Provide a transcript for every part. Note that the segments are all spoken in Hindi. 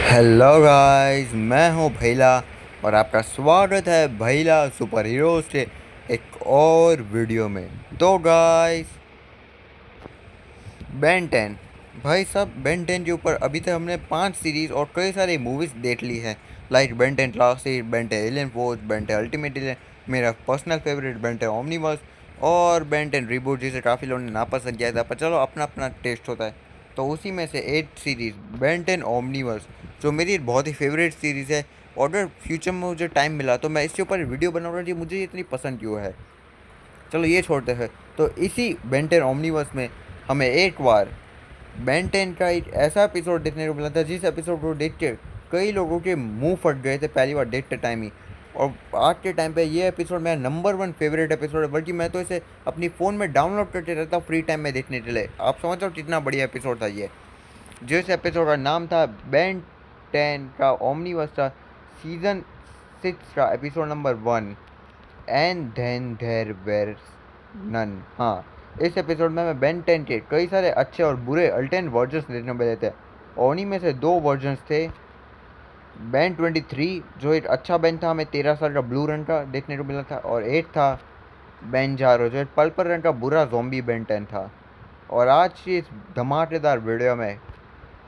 हेलो गाइस, मैं हूं भैला और आपका स्वागत है भैला सुपर हीरोज के एक और वीडियो में। तो गाइस, बेन 10 भाई साहब, बेन 10 के ऊपर अभी तक हमने 5 सीरीज और कई सारी मूवीज़ देख ली हैं। Like Ben 10 classic, Ben 10 alien force, Ben 10 ultimate alien, मेरा पर्सनल फेवरेट बेन 10 ओमनिवर्स और बेन 10 रिबूट, जिसे काफ़ी लोगों ने नापसंद किया था, पर चलो अपना अपना टेस्ट होता है। तो उसी में से 8 सीरीज़ बेन 10 ओमनिवर्स, जो मेरी बहुत ही फेवरेट सीरीज़ है। और अगर फ्यूचर में मुझे टाइम मिला तो मैं इसके ऊपर वीडियो बनाऊंगा कि मुझे ये इतनी पसंद क्यों है। चलो ये छोड़ते हैं। तो इसी बेन 10 ओमनिवर्स में हमें एक बार बेन 10 का एक ऐसा एपिसोड देखने को मिला था जिस एपिसोड को देख के कई लोगों के मुंह फट गए थे पहली बार देखते टाइम ही। और आज के टाइम पे ये एपिसोड मेरा नंबर 1 फेवरेट एपिसोड है, बल्कि मैं तो इसे अपनी फ़ोन में डाउनलोड करके रहता हूँ फ्री टाइम में देखने के लिए। आप समझ रहे हो कितना बढ़िया एपिसोड था ये। जिस एपिसोड का नाम था बेन 10 का ओमनीवर्स था, सीज़न 6 का episode number 1, and then there were none. हाँ, इस एपिसोड में हमें बेन 10 के कई सारे अच्छे और बुरे अल्टरनेट वर्जन्स देखने को मिले थे। और उन्हीं में से दो वर्जन्स थे बेन 23, जो एक अच्छा बेन था, हमें 13 साल का ब्लू रंग का देखने को मिला था, और एक था बेन जारो, जो एक पर्पल रंग का बुरा जोम्बी बेन 10 था। और आज की इस धमाकेदार वीडियो में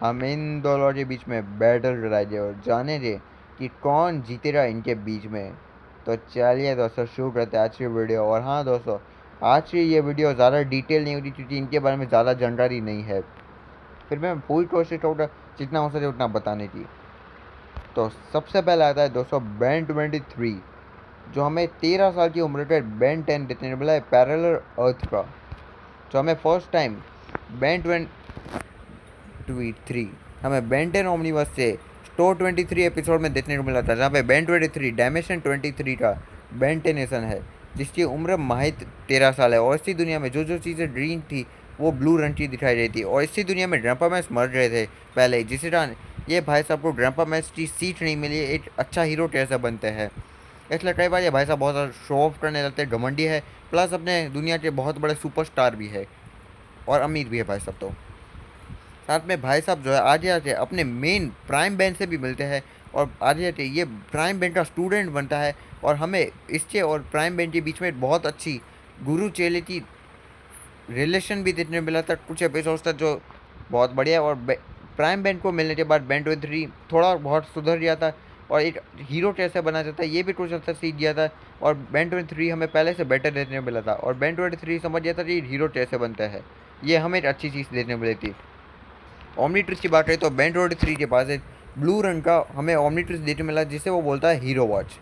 हम इन दोनों के बीच में बैटल कराएंगे और जानेंगे कि कौन जीतेगा इनके बीच में। तो चलिए दोस्तों, शुरू करते हैं आज की वीडियो। और हाँ दोस्तों, आज की ये वीडियो ज़्यादा डिटेल नहीं होगी क्योंकि इनके बारे में ज़्यादा जानकारी नहीं है। फिर मैं पूरी कोशिश करूँगा जितना हो सके उतना बताने की। तो सबसे पहले आता है दोस्तों बेन 23, जो हमें 13 साल की उम्र के बेन 10 देखने को मिला है पैरेलल अर्थ का। जो हमें फर्स्ट टाइम बेन 23 हमें बेन 10 ओमनिवर्स से स्टोर 23 एपिसोड में देखने को मिला था, जहाँ पे बेन 23 डायमेंशन 23 का बेन 10 नेशन है, जिसकी उम्र महज 13 साल है। और इसी दुनिया में जो जो चीज़ें ग्रीन थी वो ब्लू रंग की दिखाई रही थी। और इसी दुनिया में ग्रैंपा मैक्स मर रहे थे पहले, जिस कारण ये भाई साहब को ग्रैंपा मैक्स की सीट नहीं मिली, एक अच्छा हीरो कैसे बनते हैं। इसलिए कई बार ये भाई साहब बहुत ज़्यादा शो ऑफ करने लगते हैं, घमंडी है, प्लस अपने दुनिया के बहुत बड़े सुपरस्टार भी है और अमीर भी है भाई साहब। तो साथ में भाई साहब जो है आगे आके अपने मेन प्राइम बैंड से भी मिलते हैं, और आगे आके ये प्राइम बैंड का स्टूडेंट बनता है। और हमें इसके और प्राइम बैंड के बीच में बहुत अच्छी गुरु चेले की रिलेशन भी देखने को मिला था कुछ एपिसोड्स तक, जो बहुत बढ़िया। और प्राइम बैंड को मिलने के बाद बेन 23 थोड़ा बहुत सुधर गया था और एक हीरो कैसे बना जाता है ये भी कुछ अच्छा सीख गया था। और बेन 23 हमें पहले से बेटर देखने को मिला था, और बेन 23 समझ गया था कि हीरो कैसे बनता है। ये हमें एक अच्छी चीज़ देखने को मिली थी। ओमनीट्रिस की बात करें तो बेन 23 के पास एक ब्लू रंग का हमें ओमनीट्रिस देखने मिला, जिसे वो बोलता है हीरो वॉच।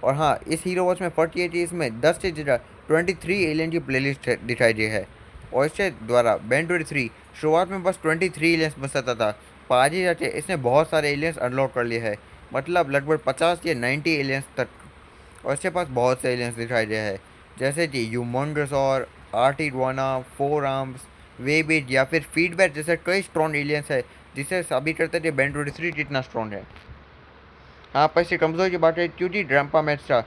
और हाँ, इस हीरो वॉच में फ़र्क ये कि इसमें 10 से ज़्यादा 23 एलियन की प्लेलिस्ट दिखाई दी है। और इसके द्वारा बेन 23 शुरुआत में बस 23 एलियंस बन सकता था, पर आगे जाके इसने बहुत सारे एलियंस अनलॉक कर लिए हैं, मतलब लगभग 50 या 90 एलियंस तक। और इसके पास बहुत से एलियंस दिखाई दे हैं, जैसे कि यूमंगस और आर्टिडवाना, फोर आर्म्स, वेबिट या फिर फीडबैक जैसे कई स्ट्रॉन्ग एलियंस है, जिसे साबित करते थे बेन 23 कितना स्ट्रॉन्ग है। हाँ, पर इसकी कमज़ोरी की बात है क्योंकि ड्रैम्पा मैस्ट्रा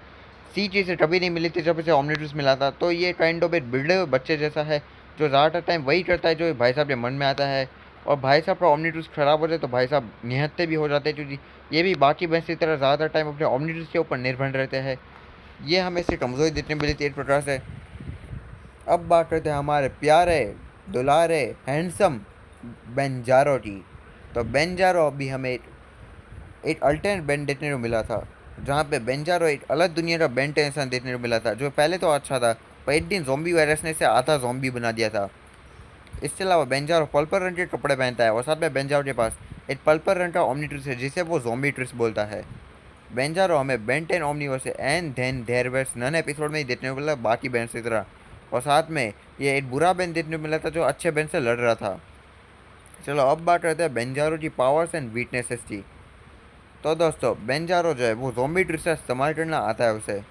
सी चीज़ से कभी नहीं मिली थी जब इसे ऑमनिट्रिस मिला था। तो ये काइंड ऑफ एक बिगड़े हुए बच्चे जैसा है, जो ज़्यादातर टाइम वही करता है जो भाई साहब के मन में आता है। और भाई साहब का ऑमनिट्रिस ख़राब हो जाए तो भाई साहब निहत्ते भी हो जाते हैं, क्योंकि ये भी बाकी भैंस की तरह ज़्यादातर टाइम अपने ऑमनिट्रिस के ऊपर निर्भर रहते हैं। ये हमें इसकी कमज़ोरी देखने मिली थी एक प्रकार से। अब बात करते हैं हमारे प्यारे, दुलारे, हैंडसम बेंजारो की। तो बेंजारो भी हमें एक अल्टरनेट बेन देखने को मिला था, जहाँ पे बेंजारो एक अलग दुनिया का बेन टेंशन देखने को मिला था, जो पहले तो अच्छा था, पर एक दिन जोम्बी वायरस ने इसे आधा जोम्बी बना दिया था। इसके अलावा बेंजारो पर्पल रंग के कपड़े पहनता है, और साथ में बेंजारो के पास एक पर्पल रंग का ओमनी ट्रिस है, जिसे वो जोम्बी ट्रिस बोलता है। बेंजारो हमें बेन 10 ओमनीवर्स से and then there were none episode में ही देखने को मिला, बाकी बेन की तरह। और साथ में ये एक बुरा बेन देखने को मिला था जो अच्छे बेन से लड़ रहा था। चलो अब बात करते हैं बेंजारो की पावर्स एंड वीकनेसेस की। तो दोस्तों, बेंजारो जो है वो ज़ॉम्बी ट्री से इस्तेमाल करना आता है उसे,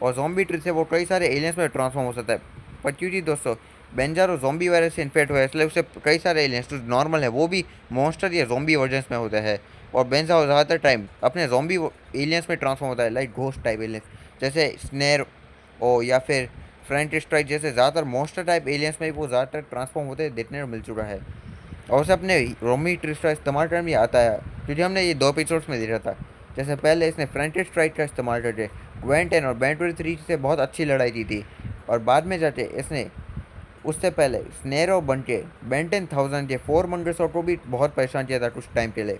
और ज़ॉम्बी ट्री से वो कई सारे एलियंस में ट्रांसफॉर्म हो सकता है। पर क्योंकि दोस्तों बेंजारो ज़ॉम्बी वायरस से इन्फेक्ट हुआ है, इसलिए उसे कई सारे एलियंस जो नॉर्मल है वो भी मॉन्स्टर या ज़ॉम्बी वर्जन्स में होते हैं। और बेंजारो ज़्यादातर टाइम अपने ज़ॉम्बी एलियंस में ट्रांसफॉर्म होता है, लाइक घोस्ट टाइप एलियंस जैसे स्नेर ओ या फिर फ्रंट स्ट्राइक जैसे ज़्यादातर मॉन्स्टर टाइप एलियंस में वो ज़्यादातर ट्रांसफॉर्म होते देखने को मिल चुका है। और उसे अपने रोमी ट्विस्ट का इस्तेमाल करना भी आता है, क्योंकि हमने ये 2 एपिसोड्स में देखा था। जैसे पहले इसने फ्रंट स्ट्राइक का इस्तेमाल करके ग्वेन 10 और बैन 23 से बहुत अच्छी लड़ाई की थी, और बाद में जाके इसने उससे पहले स्नेरो बन के बैन 10,000 के 4 मंगसों को भी बहुत परेशान किया था कुछ टाइम के लिए।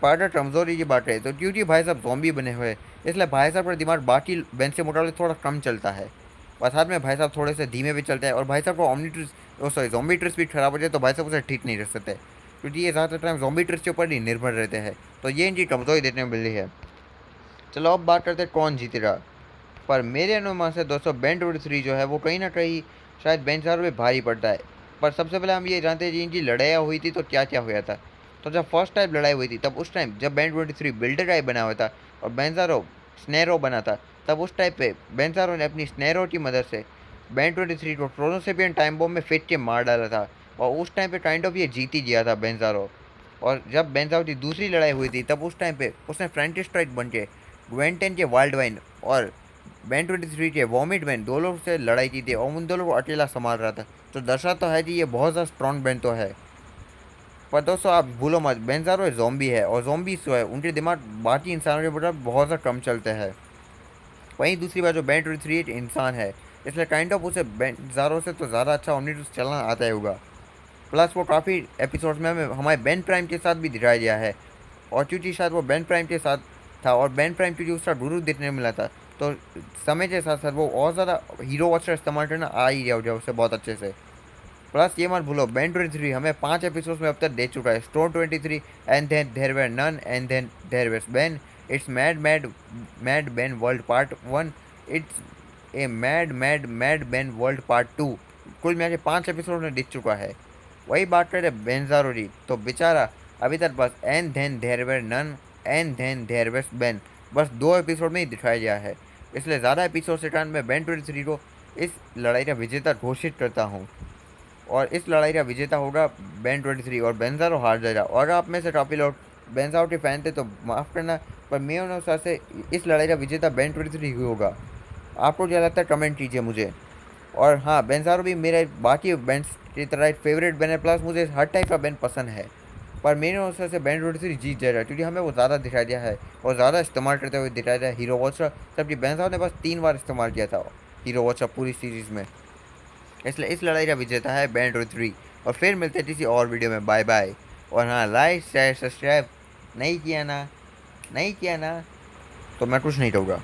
पार्टर कमज़ोरी की बात है तो क्योंकि भाई साहब ज़ॉम्बी बने हुए, इसलिए भाई साहब का दिमाग बाकी बेंच से मुकाबले थोड़ा कम चलता है, और साथ में भाई साहब थोड़े से धीमे भी चलते हैं, और भाई साहब को ज़ॉम्बी ट्रिस भी खराब हो जाए तो भाई साहब उसे ठीक नहीं रख सकते, क्योंकि ये ज़्यादातर टाइम ज़ॉम्बी ट्रिस के ऊपर ही निर्भर रहते हैं। तो ये इनकी कमज़ोरी देखने में मिली है। चलो अब बात करते हैं कौन जीतेगा। पर मेरे अनुमान से दोस्तों बेन 23 जो है वो कहीं ना कहीं शायद बेंजारो में भारी पड़ता है। पर सबसे पहले हम ये जानते हैं कि इनकी लड़ाइयाँ हुई थी तो क्या क्या हुआ था। तो जब फर्स्ट टाइम लड़ाई हुई थी तब उस टाइम जब बेन 23 बिल्डर टाइप बना हुआ था और बेंजारो स्नेरो बना था, तब उस टाइप पे बेंजारो ने अपनी स्नेरो की मदद से बेन 23 को ट्रोनोसेपियन टाइम बॉम्ब में फेंक के मार डाला था, और उस टाइम पे काइंड ऑफ ये जीत ही गया था बेंजारो। और जब बेंजारो की दूसरी लड़ाई हुई थी तब उस टाइम पे उसने फ्रंट स्ट्राइक बन के ग्वेन 10 के वाइल्ड वाइन और बैन 23 के वॉमिट बैन दोनों से लड़ाई की थी, और उन दोनों को अकेला संभाल रहा था। तो दर्शा तो है कि ये बहुत ज़्यादा स्ट्रॉन्ग बैन तो है। पर दोस्तों आप भूलो मत, बेंजारो एक ज़ॉम्बी है, और ज़ॉम्बी जो है उनके दिमाग बाकी इंसानों के मुकाबले बहुत ज़्यादा कम चलते हैं। वहीं दूसरी बात, जो बैन 23 एक इंसान है, इसलिए काइंड ऑफ उसे बेंजारो से तो ज़्यादा अच्छा ओमनीट्रूथ चलना आता ही होगा। प्लस वो काफ़ी एपिसोड्स में हमें हमारे बेन प्राइम के साथ भी दिखाया गया है, और क्योंकि शायद वो बेन प्राइम के साथ था, और बेन प्राइम क्योंकि उसका गुरु देखने को मिला था, तो समय के साथ साथ वो और ज़्यादा हीरो वॉच का इस्तेमाल करना आ ही गया हो गया उससे बहुत अच्छे से। प्लस ये मत भूलो, बेन 23 हमें 5 एपिसोड्स में अब तक दे चुका है। Store 23, and then there were none, and then there was Ben, it's mad mad mad Ben world part 1, it's a mad mad mad Ben world part 2। कुल मिला के 5 एपिसोड में दिख चुका है। वही बात करें बेंजारो की, तो बेचारा अभी तक बस and then there were none, and then there was Ben, बस 2 एपिसोड में ही दिखाया गया है। इसलिए ज़्यादा एपिसोड से कारण मैं बेन 23 को इस लड़ाई का विजेता घोषित करता हूँ, और इस लड़ाई का विजेता होगा बेन 23, और बेंजारो हार जाएगा। और आप में से काफ़ी लोग बेंजारो के फैन थे तो माफ़ करना, पर मेरे अनुसार से इस लड़ाई का विजेता बेन 23 ही होगा। आपको क्या लगता है कमेंट कीजिए मुझे। और हाँ, बेंजारो भी मेरे बाकी बैंड्स की तरह एक फेवरेट बैंड है, प्लस मुझे हर टाइप का बैंड पसंद है। पर मेरे अनुसार से बैंड 23 जीत जाएगा, क्योंकि हमें वो ज़्यादा दिखाई दिया है और ज़्यादा इस्तेमाल करते हुए दिखाया दिया हीरो वॉच का, जबकि बेंजारो ने बस 3 बार इस्तेमाल किया था हीरो वॉच का पूरी सीरीज़ में। इसलिए इस लड़ाई का विजेता है बैंड 23। और फिर मिलते हैं किसी और वीडियो में। Bye bye. और हाँ, लाइक शेयर सब्सक्राइब नहीं किया ना, नहीं किया ना, तो मैं कुछ नहीं कहूँगा।